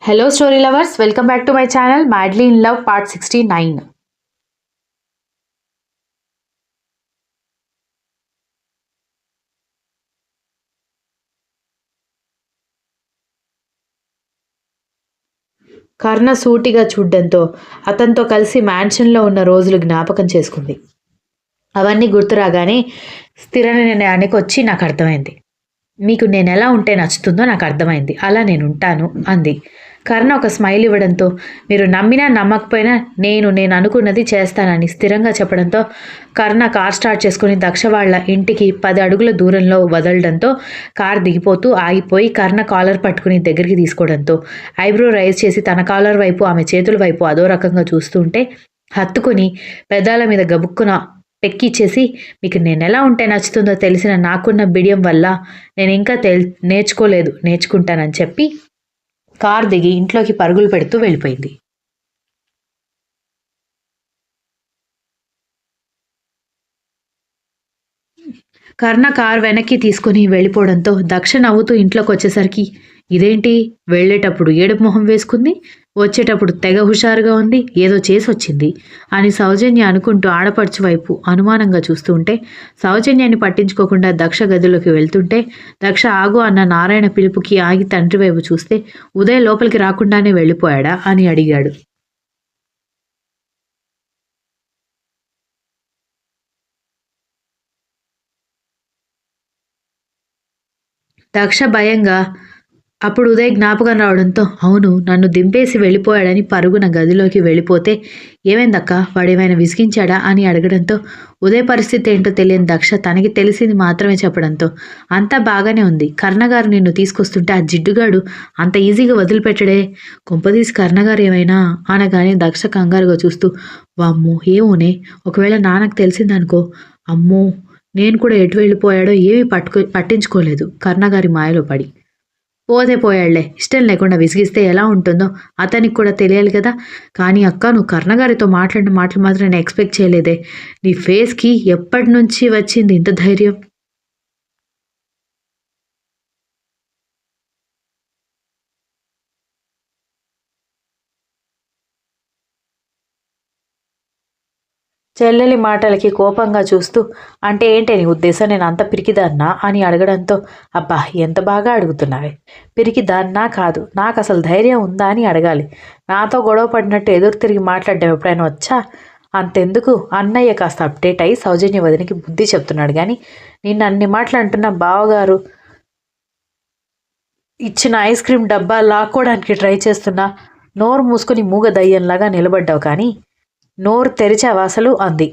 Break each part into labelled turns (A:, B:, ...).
A: Hello, story lovers. Welcome back to my channel, Madly in Love, part 69. కర్ణ సూటిగా చూడ్డంతో అతనితో కలిసి మ్యాన్షన్లో ఉన్న రోజులు జ్ఞాపకం చేసుకుంది. అవన్నీ గుర్తురాగానే స్థిర నిర్ణయానికి వచ్చి నాకు అర్థమైంది. మీకు నేను ఎలా ఉంటే నచ్చుతుందో నాకు అర్థమైంది. అలా నేను ఉంటాను అంది. కర్ణ ఒక స్మైల్ ఇవ్వడంతో మీరు నమ్మినా నమ్మకపోయినా నేను అనుకున్నది చేస్తానని స్థిరంగా చెప్పడంతో కర్ణ కార్ స్టార్ట్ చేసుకుని దక్ష వాళ్ళ ఇంటికి 10 అడుగుల దూరంలో వదలడంతో కార్ దిగిపోతూ ఆగిపోయి కర్ణ కాలర్ పట్టుకుని దగ్గరికి తీసుకోవడంతో ఐబ్రో రైజ్ చేసి తన కాలర్ వైపు ఆమె చేతుల వైపు అదో రకంగా చూస్తుంటే హత్తుకుని పెదాల మీద గబుక్కున పెక్కిచ్చేసి మీకు నేను ఎలా ఉంటే నచ్చుతుందో తెలిసిన నాకున్న బిడియం వల్ల నేను ఇంకా నేర్చుకోలేదు, నేర్చుకుంటానని చెప్పి కార్ దిగి ఇంట్లోకి పరుగులు పెడుతూ వెళ్ళిపోయింది. కర్ణ కార్ వెనక్కి తీసుకుని వెళ్ళిపోవడంతో దక్ష నవ్వుతూ ఇంట్లోకి వచ్చేసరికి ఇదేంటి వెళ్ళేటప్పుడు ఏడుపు మొహం వేసుకుంది, వచ్చేటప్పుడు తెగ హుషారుగా ఉంది, ఏదో చేసి వచ్చింది అని సౌజన్య అనుకుంటూ ఆడపడుచు వైపు అనుమానంగా చూస్తూ ఉంటే సౌజన్యాన్ని పట్టించుకోకుండా దక్ష గదిలోకి వెళ్తుంటే దక్ష ఆగు అన్న నారాయణ పిలుపుకి ఆగి తండ్రి వైపు చూస్తే ఉదయ్ లోపలికి రాకుండానే వెళ్ళిపోయాడా అని అడిగాడు. దక్ష భయంగా అప్పుడు ఉదయ్ జ్ఞాపకం రావడంతో అవును నన్ను దింపేసి వెళ్ళిపోయాడని పరుగున గదిలోకి వెళ్ళిపోతే ఏమైందక్క వాడేమైనా విసిగించాడా అని అడగడంతో ఉదయ్ పరిస్థితి ఏంటో తెలియని దక్ష తనకి తెలిసింది మాత్రమే చెప్పడంతో అంతా బాగానే ఉంది, కర్ణగారు నిన్ను తీసుకొస్తుంటే ఆ జిడ్డుగాడు అంత ఈజీగా వదిలిపెట్టడే, కొంపదీసి కర్ణగారు ఏమైనా అనగానే దక్ష కంగారుగా చూస్తూ వామ్మో ఏమోనే, ఒకవేళ నాన్నకు తెలిసిందనుకో, అమ్మో నేను కూడా ఎటు వెళ్ళిపోయాడో ఏమీ పట్టించుకోలేదు కర్ణగారి మాయలో పడి. పోతే పోయాళ్లే, ఇష్టం లేకుండా విసిగిస్తే ఎలా ఉంటుందో అతనికి కూడా తెలియాలి కదా. కానీ అక్క నువ్వు కర్ణగారితో మాట్లాడిన మాటలు మాత్రం నేను ఎక్స్పెక్ట్ చేయలేదే, నీ ఫేస్కి ఎప్పటి నుంచి వచ్చింది ఇంత ధైర్యం? చెల్లెలి మాటలకి కోపంగా చూస్తూ అంటే ఏంటి నీ ఉద్దేశం, నేను అంత పిరికిదాన్నా అని అడగడంతో అబ్బా ఎంత బాగా అడుగుతున్నావే, పిరికిదాన్నా కాదు, నాకు అసలు ధైర్యం ఉందా అని అడగాలి. నాతో గొడవ పడినట్టు ఎదురు తిరిగి మాట్లాడడం ఎప్పుడైనా వచ్చా? అంతెందుకు అన్నయ్య కాస్త అప్డేట్ అయ్యి సౌజన్య వదినికి బుద్ధి చెప్తున్నాడు కానీ నిన్ను అన్ని మాటలు అంటున్న బావగారు ఇచ్చిన ఐస్ క్రీమ్ డబ్బా లాక్కోవడానికి ట్రై చేస్తున్నా నోరు మూసుకుని మూగ దయ్యంలాగా నిలబడ్డావు కానీ నోరు తెరిచావా అసలు అంది.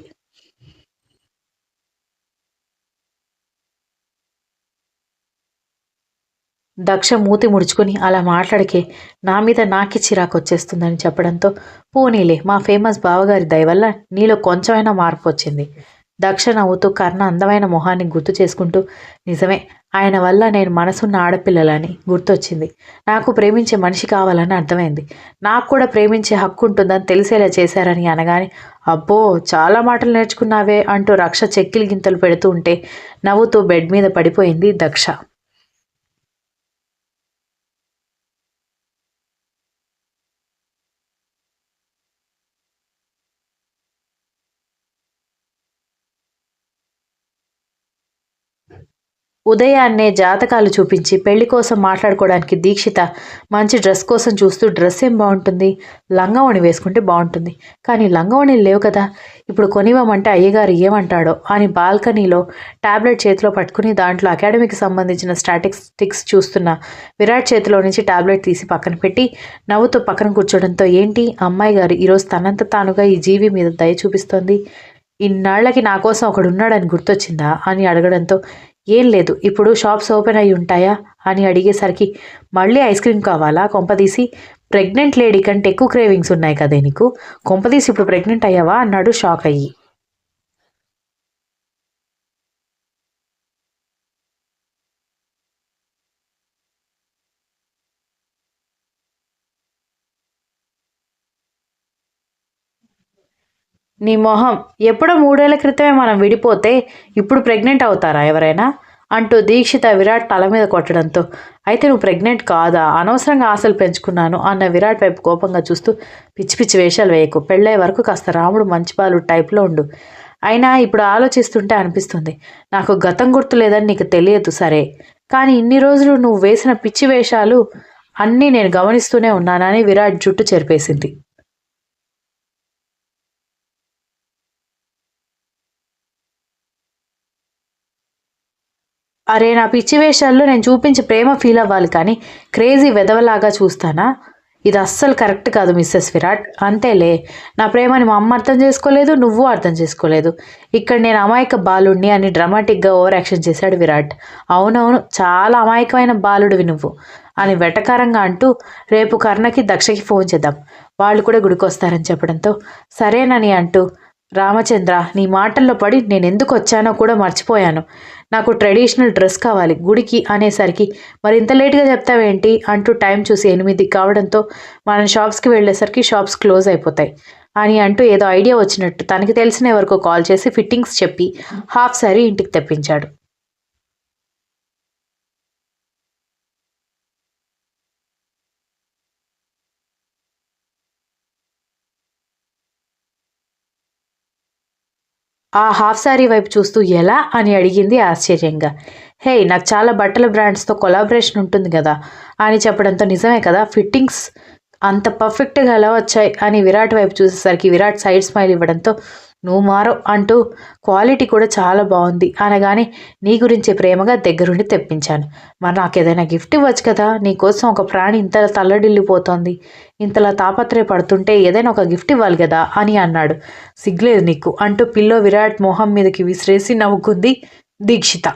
A: దక్ష మూతి ముడుచుకుని అలా మాట్లాడికే నా మీద నాకి చిరాకు వచ్చేస్తుందని చెప్పడంతో పోనీలే మా ఫేమస్ బావగారి దయవల్ల నీలో కొంచెమైనా మార్పు వచ్చింది. దక్ష నవ్వుతూ కర్ణ అందమైన మొహాన్ని గుర్తు చేసుకుంటూ నిజమే, ఆయన వల్ల నేను మనసున్న ఆడపిల్లలని గుర్తొచ్చింది, నాకు ప్రేమించే మనిషి కావాలని అర్థమైంది, నాకు కూడా ప్రేమించే హక్కు ఉంటుందని తెలిసేలా చేశారని అనగానే అబ్బో చాలా మాటలు నేర్చుకున్నావే అంటూ రక్ష చెక్కిలి గింతలు పెడుతూ ఉంటే నవ్వుతూ బెడ్ మీద పడిపోయింది దక్ష. ఉదయాన్నే జాతకాలు చూపించి పెళ్లి కోసం మాట్లాడుకోవడానికి దీక్షిత మంచి డ్రెస్ కోసం చూస్తూ డ్రెస్ ఏం బాగుంటుంది, లంగావణి వేసుకుంటే బాగుంటుంది, కానీ లంగావణి లేవు కదా, ఇప్పుడు కొనివ్వమంటే అయ్యగారు ఏమంటాడో అని బాల్కనీలో ట్యాబ్లెట్ చేతిలో పట్టుకుని దాంట్లో అకాడమీకి సంబంధించిన స్టాటిస్టిక్స్ చూస్తున్న విరాట్ చేతిలో నుంచి ట్యాబ్లెట్ తీసి పక్కన పెట్టి నవ్వుతూ పక్కన కూర్చోడంతో ఏంటి అమ్మాయి గారు ఈరోజు తనంత తానుగా ఈ జీవి మీద దయ చూపిస్తోంది, ఇన్నాళ్లకి నా కోసం ఒకడున్నాడని గుర్తొచ్చిందా అని అడగడంతో ఏం లేదు, ఇప్పుడు షాప్స్ ఓపెన్ అయి ఉంటాయా అని అడిగేసరికి మళ్ళీ ఐస్ క్రీమ్ కావాలా, కొంపదీసి ప్రెగ్నెంట్ లేడీ కంటే ఎక్కువ క్రేవింగ్స్ ఉన్నాయి కదే నీకు, కొంపదీసి ఇప్పుడు ప్రెగ్నెంట్ అయ్యావా అన్నాడు షాక్ అయ్యి. నీ మొహం, ఎప్పుడో 3 ఏళ్ల క్రితమే మనం విడిపోతే ఇప్పుడు ప్రెగ్నెంట్ అవుతారా ఎవరైనా అంటూ దీక్షిత విరాట్ తల మీద కొట్టడంతో, అయితే నువ్వు ప్రెగ్నెంట్ కాదా, అనవసరంగా ఆశలు పెంచుకున్నాను అన్న విరాట్ వైపు కోపంగా చూస్తూ, పిచ్చి పిచ్చి వేషాలు వేయకు, పెళ్ళయ్యే వరకు కాస్త రాముడు మంచి బాలు టైప్లో ఉండు. అయినా ఇప్పుడు ఆలోచిస్తుంటే అనిపిస్తుంది, నాకు గతం గుర్తు లేదని నీకు తెలియదు సరే, కానీ ఇన్ని రోజులు నువ్వు వేసిన పిచ్చి వేషాలు అన్నీ నేను గమనిస్తూనే ఉన్నానని విరాట్ జుట్టు చెరిపేసింది. అరే నా పిచ్చి వేషాల్లో నేను చూపించే ప్రేమ ఫీల్ అవ్వాలి కానీ క్రేజీ వెధవలాగా చూస్తానా? ఇది అస్సలు కరెక్ట్ కాదు మిస్సెస్ విరాట్. అంతేలే, నా ప్రేమని మా అమ్మ అర్థం చేసుకోలేదు, నువ్వు అర్థం చేసుకోలేదు. ఇక్కడ నేను అమాయక బాలుడిని అని డ్రామాటిక్గా ఓవర్ యాక్షన్ చేశాడు విరాట్. అవునవును, చాలా అమాయకమైన బాలుడివి నువ్వు అని వెటకారంగా అంటూ, రేపు కర్ణకి దక్షకి ఫోన్ చేద్దాం, వాళ్ళు కూడా గుడికొస్తారని చెప్పడంతో సరేనని అంటూ, రామచంద్ర నీ మాటల్లో పడి నేను ఎందుకు వచ్చానో కూడా మర్చిపోయాను. నాకు ట్రెడిషనల్ డ్రెస్ కావాలి గుడికి అనేసరికి, మరి ఇంత లేట్గా చెప్తావేంటి అంటూ టైం చూసి 8 కావడంతో, మనం షాప్స్కి వెళ్ళేసరికి షాప్స్ క్లోజ్ అయిపోతాయి అని అంటూ ఏదో ఐడియా వచ్చినట్టు తనకి తెలిసిన ఎవరికో కాల్ చేసి ఫిట్టింగ్స్ చెప్పి హాఫ్ సారీ ఇంటికి తెప్పించాడు. ఆ హాఫ్ సారీ వైపు చూస్తూ ఎలా అని అడిగింది ఆశ్చర్యంగా. హే, నాకు చాలా బట్టల బ్రాండ్స్తో కొలాబరేషన్ ఉంటుంది కదా అని చెప్పడంతో, నిజమే కదా, ఫిట్టింగ్స్ అంత పర్ఫెక్ట్గా ఎలా వచ్చాయి అని విరాట్ వైపు చూసేసరికి విరాట్ సైడ్ స్మైల్ ఇవ్వడంతో, నువ్వు మారో అంటూ, క్వాలిటీ కూడా చాలా బాగుంది అనగానే, నీ గురించి ప్రేమగా దగ్గరుండి తెప్పించాను, మరి నాకు ఏదైనా గిఫ్ట్ ఇవ్వచ్చు కదా, నీకోసం ఒక ప్రాణి ఇంతలా తల్లడిల్లిపోతోంది, ఇంతలా తాపత్రయపడుతుంటే ఏదైనా ఒక గిఫ్ట్ ఇవ్వాలి కదా అని అన్నాడు. సిగ్గులేదు నీకు అంటూ పిల్లో విరాట్ మొహం మీదకి విసిరేసి నవ్వుకుంది దీక్షిత.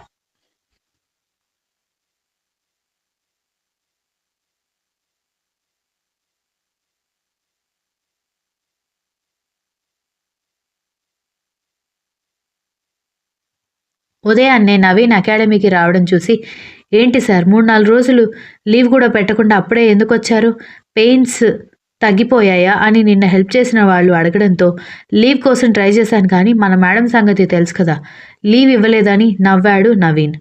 A: ఉదయాన్నే నవీన్ అకాడమీకి రావడం చూసి, ఏంటి సార్ 3-4 రోజులు లీవ్ కూడా పెట్టకుండా అప్పుడే ఎందుకొచ్చారు? పెయిన్స్ తగ్గిపోయాయా అని నిన్న హెల్ప్ చేసిన వాళ్ళు అడగడంతో, లీవ్ కోసం ట్రై చేశాను కానీ మన మేడం సంగతి తెలుసు కదా, లీవ్ ఇవ్వలేదని నవ్వాడు నవీన్.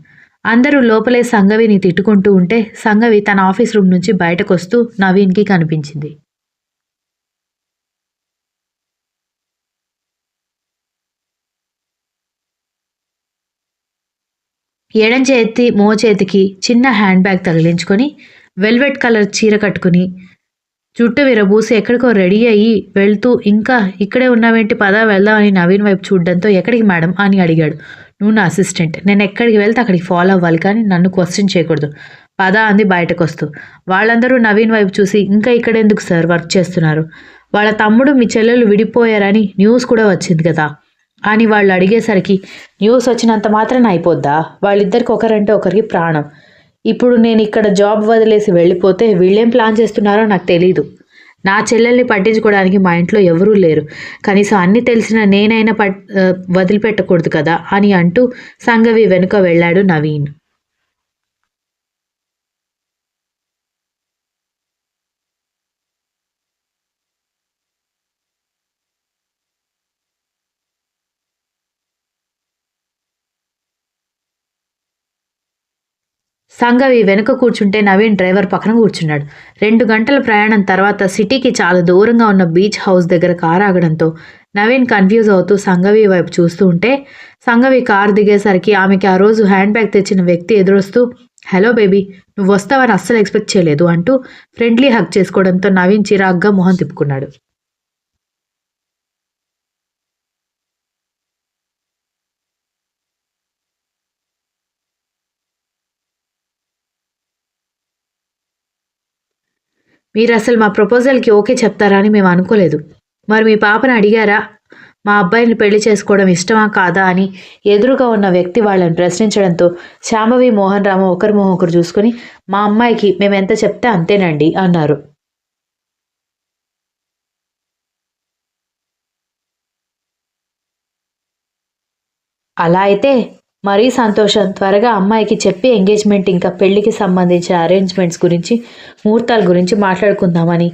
A: అందరూ లోపలే సంగవిని తిట్టుకుంటూ ఉంటే సంగవి తన ఆఫీస్ రూమ్ నుంచి బయటకొస్తూ నవీన్కి కనిపించింది. ఎడం చేతి మోచేతికి చిన్న హ్యాండ్ బ్యాగ్ తగిలించుకొని, వెల్వెట్ కలర్ చీర కట్టుకుని, జుట్టు విరబూసి ఎక్కడికో రెడీ అయ్యి వెళ్తూ, ఇంకా ఇక్కడే ఉన్నావేంటి, పదా వెళ్దాం అని నవీన్ వైపు చూడడంతో, ఎక్కడికి మేడం అని అడిగాడు. నువ్వు నా అసిస్టెంట్, నేను ఎక్కడికి వెళ్తే అక్కడికి ఫాలో అవ్వాలి కానీ నన్ను క్వశ్చన్ చేయకూడదు, పదా అంది బయటకు వస్తూ. వాళ్ళందరూ నవీన్ వైపు చూసి, ఇంకా ఇక్కడెందుకు సార్ వర్క్ చేస్తున్నారు, వాళ్ళ తమ్ముడు మీ చెల్లెలు విడిపోయారని న్యూస్ కూడా వచ్చింది కదా అని వాళ్ళు అడిగేసరికి, న్యూస్ వచ్చినంత మాత్రాన అయిపోద్దా, వాళ్ళిద్దరికి ఒకరంటే ఒకరికి ప్రాణం, ఇప్పుడు నేను ఇక్కడ జాబ్ వదిలేసి వెళ్ళిపోతే వీళ్ళేం ప్లాన్ చేస్తున్నారో నాకు తెలీదు, నా చెల్లెల్ని పట్టించుకోవడానికి మా ఇంట్లో ఎవరూ లేరు, కనీసం అన్నీ తెలిసిన నేనైనా వదిలిపెట్టకూడదు కదా అని అంటూ సంగవి వెనుక వెళ్ళాడు నవీన్. సంగవి వెనుక కూర్చుంటే నవీన్ డ్రైవర్ పక్కన కూర్చున్నాడు. 2 గంటల ప్రయాణం తర్వాత సిటీకి చాలా దూరంగా ఉన్న బీచ్ హౌస్ దగ్గర కారు ఆగడంతో నవీన్ కన్ఫ్యూజ్ అవుతూ సంగవి వైపు చూస్తూ ఉంటే, సంగవి కారు దిగేసరికి ఆమెకి ఆ రోజు హ్యాండ్ బ్యాగ్ తెచ్చిన వ్యక్తి ఎదురొస్తూ, హలో బేబీ, నువ్వు వస్తావని అస్సలు ఎక్స్పెక్ట్ చేయలేదు అంటూ ఫ్రెండ్లీ హక్ చేసుకోవడంతో నవీన్ చిరాగ్గా మొహం తిప్పుకున్నాడు. మీరు అసలు మా ప్రపోజల్కి ఓకే చెప్తారా అని మేము అనుకోలేదు, మరి మీ పాపను అడిగారా, మా అబ్బాయిని పెళ్లి చేసుకోవడం ఇష్టమా కాదా అని ఎదురుగా ఉన్న వ్యక్తి వాళ్ళని ప్రశ్నించడంతో శాంభవి మోహన్ రామ ఒకరి మొహం ఒకరు చూసుకుని, మా అమ్మాయికి మేము ఎంత చెప్తే అంతేనండి అన్నారు. అలా అయితే మరీ సంతోషం, త్వరగా అమ్మాయికి చెప్పి ఎంగేజ్మెంట్ ఇంకా పెళ్లికి సంబంధించిన అరేంజ్మెంట్స్ గురించి, ముహూర్తాల గురించి మాట్లాడుకుందామని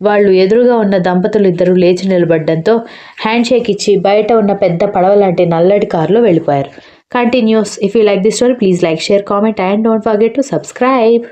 A: వాళ్ళు ఎదురుగా ఉన్న దంపతులు ఇద్దరు లేచి నిలబడడంతో హ్యాండ్ షేక్ ఇచ్చి బయట ఉన్న పెద్ద పడవ లాంటి నల్లటి కారులో వెళ్ళిపోయారు. continues. If you like this story, please like, share, comment, and don't forget to subscribe.